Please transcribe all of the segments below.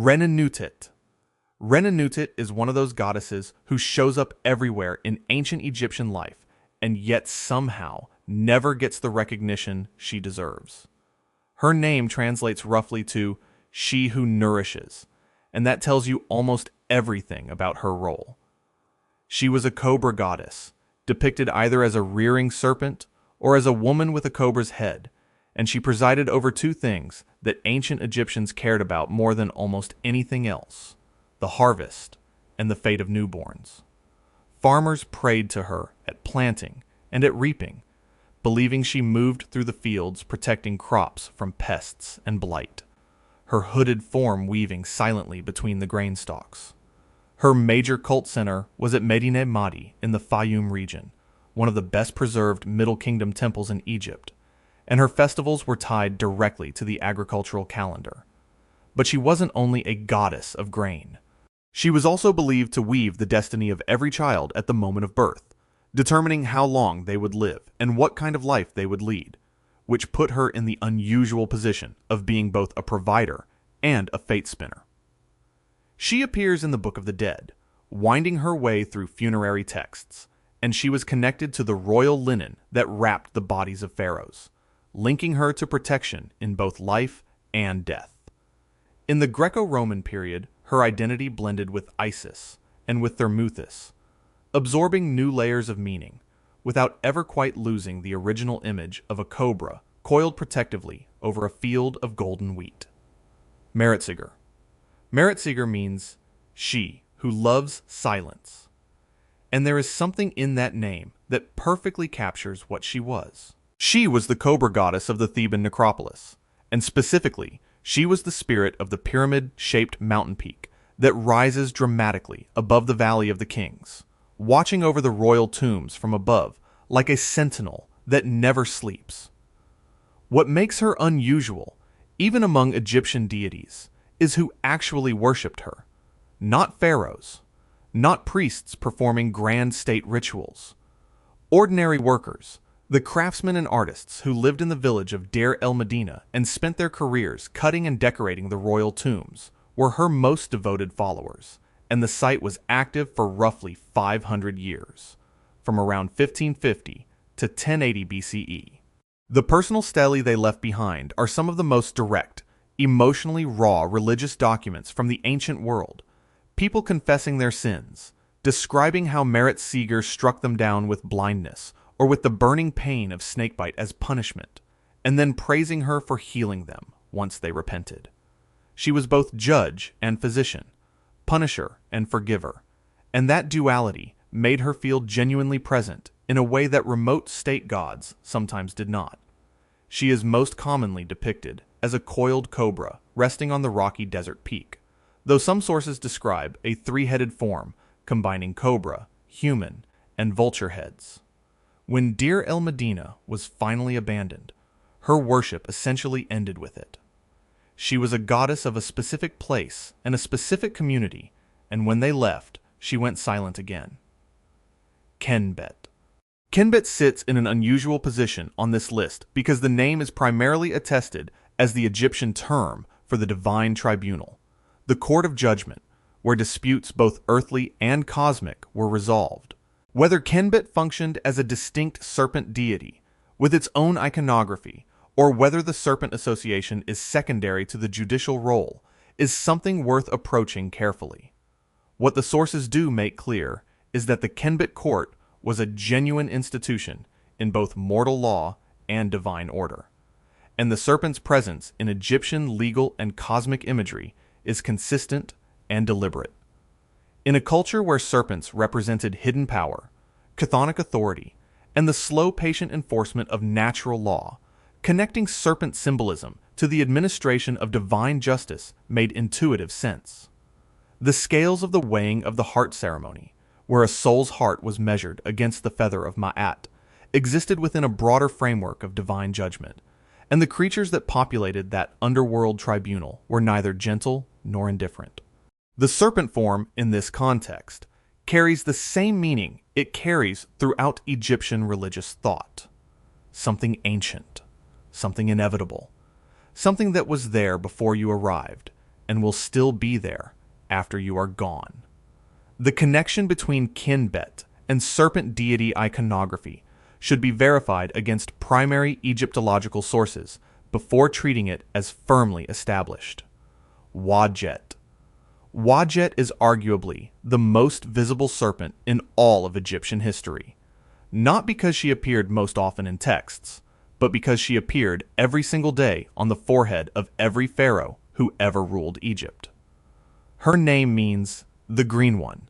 Renenutet. Renenutet is one of those goddesses who shows up everywhere in ancient Egyptian life and yet somehow never gets the recognition she deserves. Her name translates roughly to "she who nourishes," and that tells you almost everything about her role. She was a cobra goddess, depicted either as a rearing serpent or as a woman with a cobra's head, and she presided over two things that ancient Egyptians cared about more than almost anything else: the harvest and the fate of newborns. Farmers prayed to her at planting and at reaping, believing she moved through the fields protecting crops from pests and blight, her hooded form weaving silently between the grain stalks. Her major cult center was at Medinet Mahdi in the Fayum region, one of the best preserved Middle Kingdom temples in Egypt, and her festivals were tied directly to the agricultural calendar. But she wasn't only a goddess of grain. She was also believed to weave the destiny of every child at the moment of birth, determining how long they would live and what kind of life they would lead, which put her in the unusual position of being both a provider and a fate spinner. She appears in the Book of the Dead, winding her way through funerary texts, and she was connected to the royal linen that wrapped the bodies of pharaohs, linking her to protection in both life and death. In the Greco-Roman period, her identity blended with Isis and with Thermuthis, absorbing new layers of meaning, without ever quite losing the original image of a cobra coiled protectively over a field of golden wheat. Meretseger. Meretseger means she who loves silence, and there is something in that name that perfectly captures what she was. She was the cobra goddess of the Theban necropolis, and specifically, she was the spirit of the pyramid-shaped mountain peak that rises dramatically above the Valley of the Kings, watching over the royal tombs from above like a sentinel that never sleeps. What makes her unusual, even among Egyptian deities, is who actually worshipped her. Not pharaohs, not priests performing grand state rituals. Ordinary workers, the craftsmen and artists who lived in the village of Deir el-Medina and spent their careers cutting and decorating the royal tombs, were her most devoted followers, and the site was active for roughly 500 years, from around 1550 to 1080 BCE. The personal stelae they left behind are some of the most direct, emotionally raw religious documents from the ancient world, people confessing their sins, describing how Meretseger struck them down with blindness or with the burning pain of snakebite as punishment, and then praising her for healing them once they repented. She was both judge and physician, punisher and forgiver, and that duality made her feel genuinely present in a way that remote state gods sometimes did not. She is most commonly depicted as a coiled cobra resting on the rocky desert peak, though some sources describe a three-headed form combining cobra, human, and vulture heads. When Deir el-Medina was finally abandoned, her worship essentially ended with it. She was a goddess of a specific place and a specific community, and when they left, she went silent again. Kenbet. Kenbet sits in an unusual position on this list because the name is primarily attested as the Egyptian term for the divine tribunal, the court of judgment, where disputes both earthly and cosmic were resolved. Whether Kenbet functioned as a distinct serpent deity with its own iconography, or whether the serpent association is secondary to the judicial role, is something worth approaching carefully. What the sources do make clear is that the Kenbet court was a genuine institution in both mortal law and divine order, and the serpent's presence in Egyptian legal and cosmic imagery is consistent and deliberate. In a culture where serpents represented hidden power, chthonic authority, and the slow, patient enforcement of natural law, connecting serpent symbolism to the administration of divine justice made intuitive sense. The scales of the weighing of the heart ceremony, where a soul's heart was measured against the feather of Ma'at, existed within a broader framework of divine judgment, and the creatures that populated that underworld tribunal were neither gentle nor indifferent. The serpent form, in this context, carries the same meaning it carries throughout Egyptian religious thought. Something ancient, something inevitable, something that was there before you arrived, and will still be there after you are gone. The connection between Kenbet and serpent deity iconography should be verified against primary Egyptological sources before treating it as firmly established. Wadjet. Wadjet is arguably the most visible serpent in all of Egyptian history, not because she appeared most often in texts, but because she appeared every single day on the forehead of every pharaoh who ever ruled Egypt. Her name means the green one,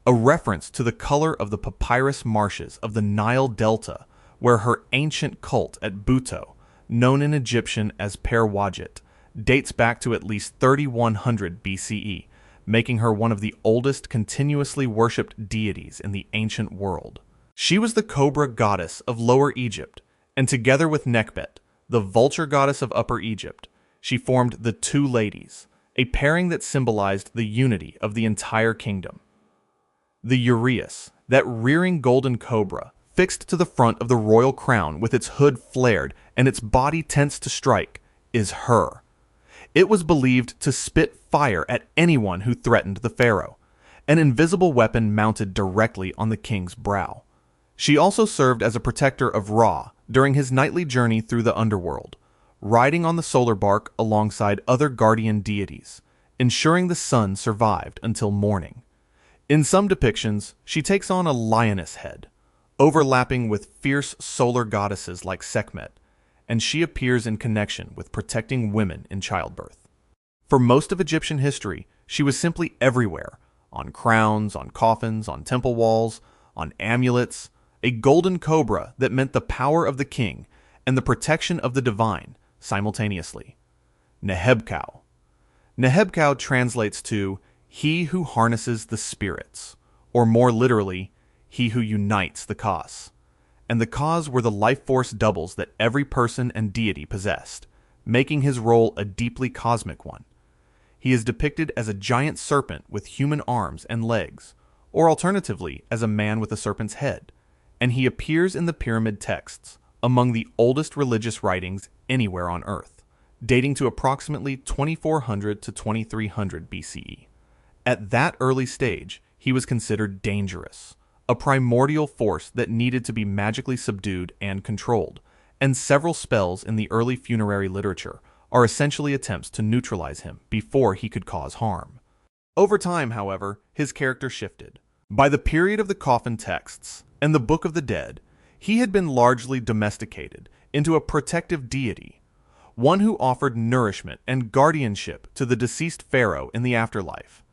a reference to the color of the papyrus marshes of the Nile Delta, where her ancient cult at Buto, known in Egyptian as Wadjet, dates back to at least 3100 BCE, making her one of the oldest continuously worshipped deities in the ancient world. She was the cobra goddess of Lower Egypt, and together with Kenbet, the vulture goddess of Upper Egypt, she formed the Two Ladies, a pairing that symbolized the unity of the entire kingdom. The uraeus, that rearing golden cobra, fixed to the front of the royal crown with its hood flared and its body tense to strike, is her. It was believed to spit fire at anyone who threatened the pharaoh, an invisible weapon mounted directly on the king's brow. She also served as a protector of Ra during his nightly journey through the underworld, riding on the solar bark alongside other guardian deities, ensuring the sun survived until morning. In some depictions, she takes on a lioness head, overlapping with fierce solar goddesses like Sekhmet, and she appears in connection with protecting women in childbirth. For most of Egyptian history, she was simply everywhere, on crowns, on coffins, on temple walls, on amulets, a golden cobra that meant the power of the king and the protection of the divine simultaneously. Nehebkau. Nehebkau translates to he who harnesses the spirits, or more literally, he who unites the cause. And the cause were the life force doubles that every person and deity possessed, making his role a deeply cosmic one. He is depicted as a giant serpent with human arms and legs, or alternatively as a man with a serpent's head, and he appears in the pyramid texts, among the oldest religious writings anywhere on Earth, dating to approximately 2400 to 2300 BCE. At that early stage, he was considered dangerous, a primordial force that needed to be magically subdued and controlled, and several spells in the early funerary literature are essentially attempts to neutralize him before he could cause harm. Over time, however, his character shifted. By the period of the coffin texts and the Book of the Dead, he had been largely domesticated into a protective deity, one who offered nourishment and guardianship to the deceased pharaoh in the afterlife.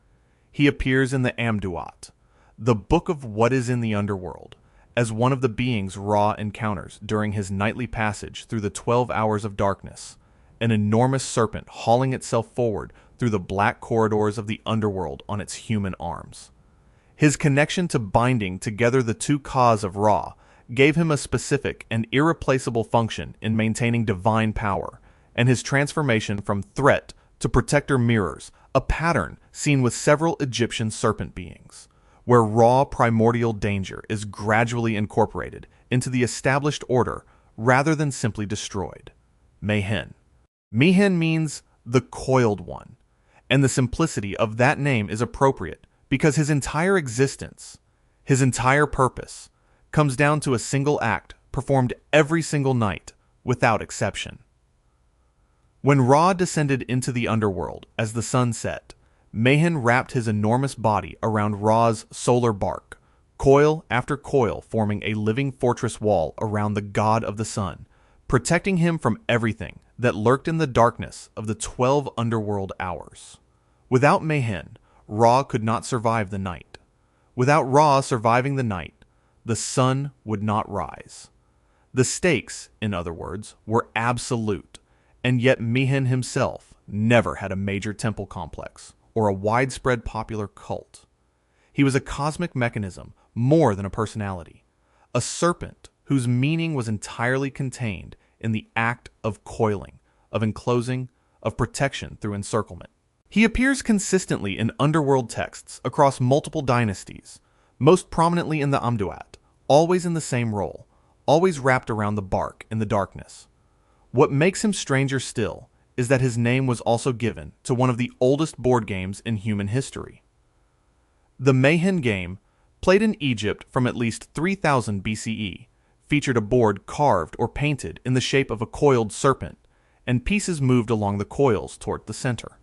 He appears in the Amduat, the book of what is in the underworld, as one of the beings Ra encounters during his nightly passage through the 12 hours of darkness, an enormous serpent hauling itself forward through the black corridors of the underworld on its human arms. His connection to binding together the two Kas of Ra gave him a specific and irreplaceable function in maintaining divine power, and his transformation from threat to protector mirrors a pattern seen with several Egyptian serpent beings, where raw primordial danger is gradually incorporated into the established order rather than simply destroyed. Mehen. Mehen means the coiled one, and the simplicity of that name is appropriate because his entire existence, his entire purpose, comes down to a single act performed every single night, without exception. When Ra descended into the underworld as the sun set, Mehen wrapped his enormous body around Ra's solar bark, coil after coil forming a living fortress wall around the god of the sun, protecting him from everything that lurked in the darkness of the 12 underworld hours. Without Mehen, Ra could not survive the night. Without Ra surviving the night, the sun would not rise. The stakes, in other words, were absolute, and yet Mehen himself never had a major temple complex or a widespread popular cult. He was a cosmic mechanism more than a personality, a serpent whose meaning was entirely contained in the act of coiling, of enclosing, of protection through encirclement. He appears consistently in underworld texts across multiple dynasties, most prominently in the Amduat, always in the same role, always wrapped around the bark in the darkness. What makes him stranger still is that his name was also given to one of the oldest board games in human history. The Mehen game, played in Egypt from at least 3000 BCE, featured a board carved or painted in the shape of a coiled serpent, and pieces moved along the coils toward the center.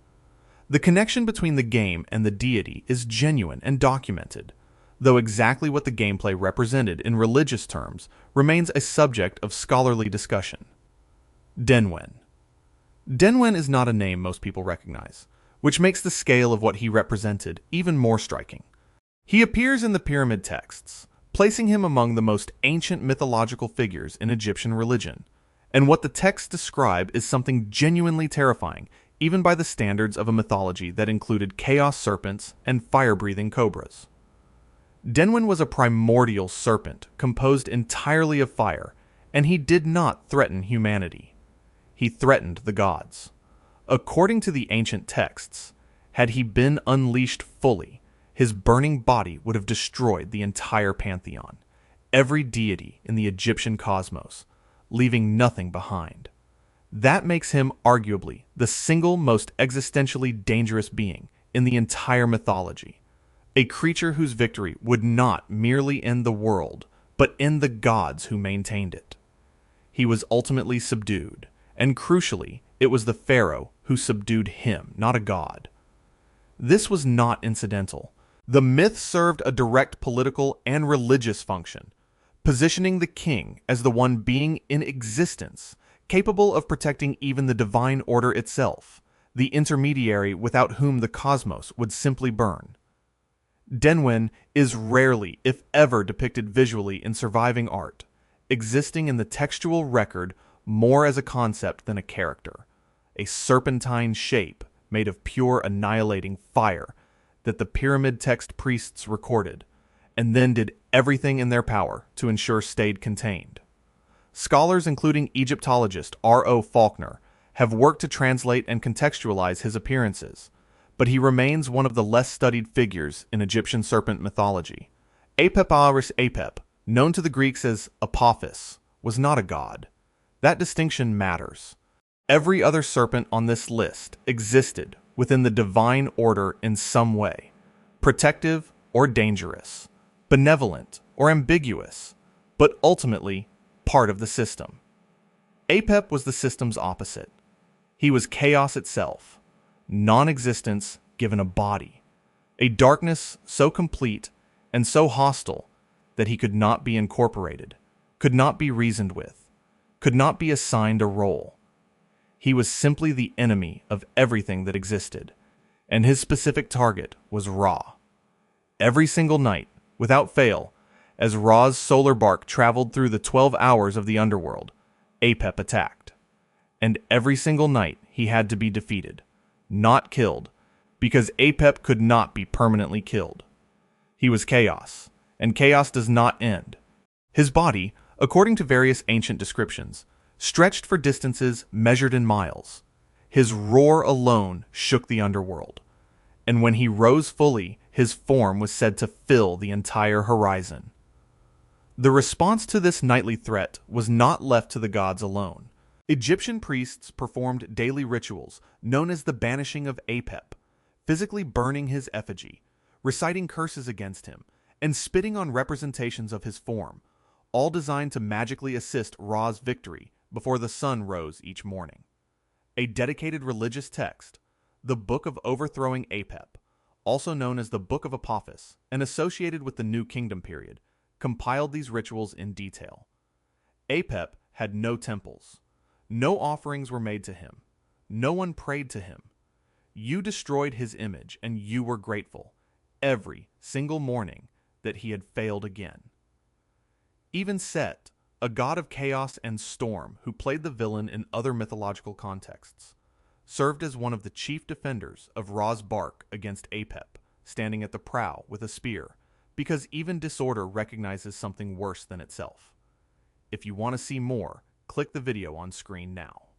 The connection between the game and the deity is genuine and documented, though exactly what the gameplay represented in religious terms remains a subject of scholarly discussion. Denwen. Denwen is not a name most people recognize, which makes the scale of what he represented even more striking. He appears in the pyramid texts, placing him among the most ancient mythological figures in Egyptian religion, and what the texts describe is something genuinely terrifying, even by the standards of a mythology that included chaos serpents and fire-breathing cobras. Denwen was a primordial serpent composed entirely of fire, and he did not threaten humanity. He threatened the gods. According to the ancient texts, had he been unleashed fully, his burning body would have destroyed the entire pantheon, every deity in the Egyptian cosmos, leaving nothing behind. That makes him arguably the single most existentially dangerous being in the entire mythology, a creature whose victory would not merely end the world, but end the gods who maintained it. He was ultimately subdued, and crucially, it was the pharaoh who subdued him, not a god. This was not incidental. The myth served a direct political and religious function, positioning the king as the one being in existence, capable of protecting even the divine order itself, the intermediary without whom the cosmos would simply burn. Denwen is rarely, if ever, depicted visually in surviving art, existing in the textual record more as a concept than a character, a serpentine shape made of pure annihilating fire that the pyramid text priests recorded, and then did everything in their power to ensure stayed contained. Scholars including Egyptologist R.O. Faulkner have worked to translate and contextualize his appearances, but he remains one of the less studied figures in Egyptian serpent mythology. Apep, known to the Greeks as Apophis, was not a god. That distinction matters. Every other serpent on this list existed within the divine order in some way, protective or dangerous, benevolent or ambiguous, but ultimately part of the system. Apep was the system's opposite. He was chaos itself, non-existence given a body, a darkness so complete and so hostile that he could not be incorporated, could not be reasoned with, could not be assigned a role. He was simply the enemy of everything that existed, and his specific target was Ra. Every single night, without fail, as Ra's solar bark traveled through the 12 hours of the underworld, Apep attacked. And every single night he had to be defeated, not killed, because Apep could not be permanently killed. He was chaos, and chaos does not end. His body, according to various ancient descriptions, stretched for distances measured in miles. His roar alone shook the underworld, and when he rose fully, his form was said to fill the entire horizon. The response to this nightly threat was not left to the gods alone. Egyptian priests performed daily rituals known as the banishing of Apep, physically burning his effigy, reciting curses against him, and spitting on representations of his form, all designed to magically assist Ra's victory before the sun rose each morning. A dedicated religious text, the Book of Overthrowing Apep, also known as the Book of Apophis and associated with the New Kingdom period, compiled these rituals in detail. Apep had no temples. No offerings were made to him. No one prayed to him. You destroyed his image, and you were grateful every single morning that he had failed again. Even Set, a god of chaos and storm who played the villain in other mythological contexts, served as one of the chief defenders of Ra's bark against Apep, standing at the prow with a spear, because even disorder recognizes something worse than itself. If you want to see more, click the video on screen now.